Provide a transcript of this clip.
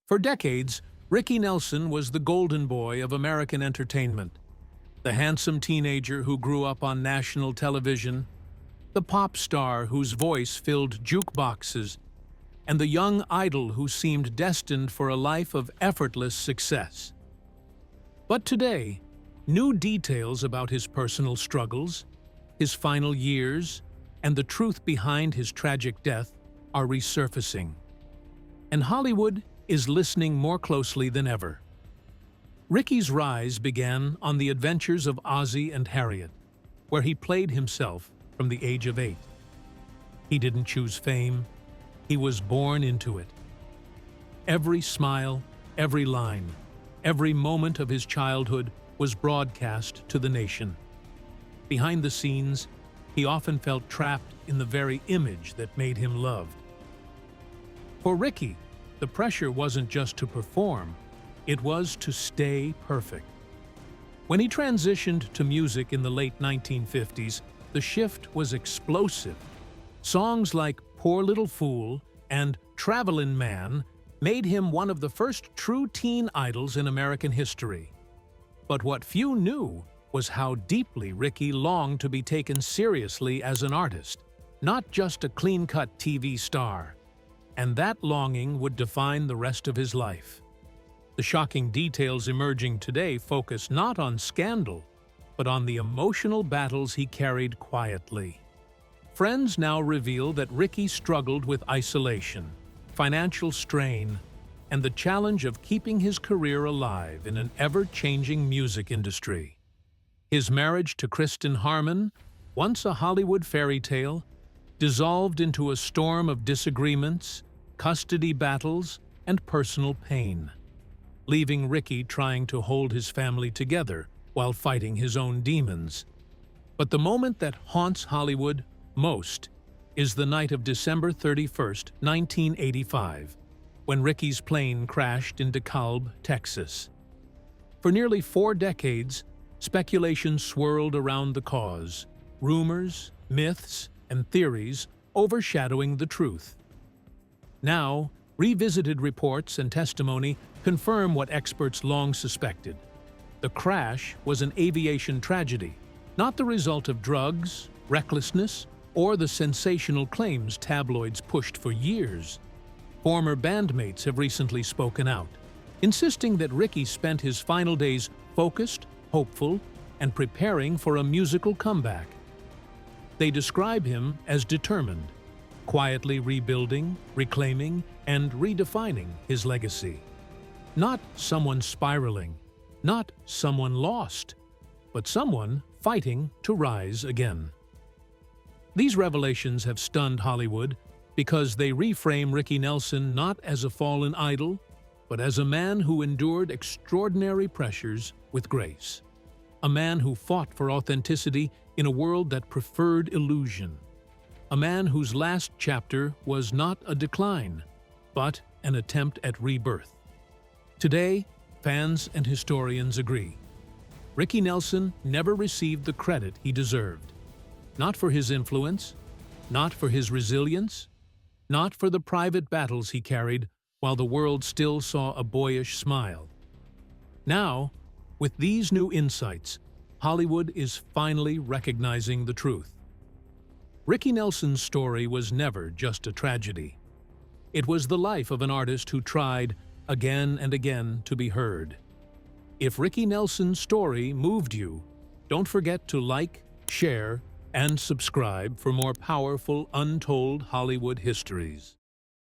For decades, Ricky Nelson was the golden boy of American entertainment, the handsome teenager who grew up on national television, the pop star whose voice filled jukeboxes, and the young idol who seemed destined for a life of effortless success. But today, new details about his personal struggles, his final years, and the truth behind his tragic death are resurfacing. And Hollywood is listening more closely than ever. Ricky's rise began on the adventures of Ozzie and Harriet, where he played himself from the age of 8. He didn't choose fame, he was born into it. Every smile, every line, every moment of his childhood was broadcast to the nation. Behind the scenes, he often felt trapped in the very image that made him loved. For Ricky, the pressure wasn't just to perform, it was to stay perfect. When he transitioned to music in the late 1950s, the shift was explosive. Songs like Poor Little Fool and Travelin' Man made him one of the first true teen idols in American history. But what few knew was how deeply Ricky longed to be taken seriously as an artist, not just a clean-cut TV star. And that longing would define the rest of his life. The shocking details emerging today focus not on scandal, but on the emotional battles he carried quietly. Friends now reveal that Ricky struggled with isolation, financial strain, and the challenge of keeping his career alive in an ever-changing music industry. His marriage to Kristen Harmon, once a Hollywood fairy tale, dissolved into a storm of disagreements, custody battles, and personal pain, leaving Ricky trying to hold his family together while fighting his own demons. But the moment that haunts Hollywood most is the night of December 31st, 1985, when Ricky's plane crashed in DeKalb, Texas. For nearly 4 decades, speculation swirled around the cause, rumors, myths, and theories overshadowing the truth. Now, revisited reports and testimony confirm what experts long suspected. The crash was an aviation tragedy, not the result of drugs, recklessness, or the sensational claims tabloids pushed for years. Former bandmates have recently spoken out, insisting that Ricky spent his final days focused, hopeful, and preparing for a musical comeback. They describe him as determined, quietly rebuilding, reclaiming, and redefining his legacy. Not someone spiraling, not someone lost, but someone fighting to rise again. These revelations have stunned Hollywood because they reframe Ricky Nelson not as a fallen idol, but as a man who endured extraordinary pressures with grace. A man who fought for authenticity in a world that preferred illusion. A man whose last chapter was not a decline, but an attempt at rebirth. Today, fans and historians agree. Ricky Nelson never received the credit he deserved. Not for his influence, not for his resilience, not for the private battles he carried while the world still saw a boyish smile. Now, with these new insights, Hollywood is finally recognizing the truth. Ricky Nelson's story was never just a tragedy. It was the life of an artist who tried, again and again, to be heard. If Ricky Nelson's story moved you, don't forget to like, share, and subscribe for more powerful, untold Hollywood histories.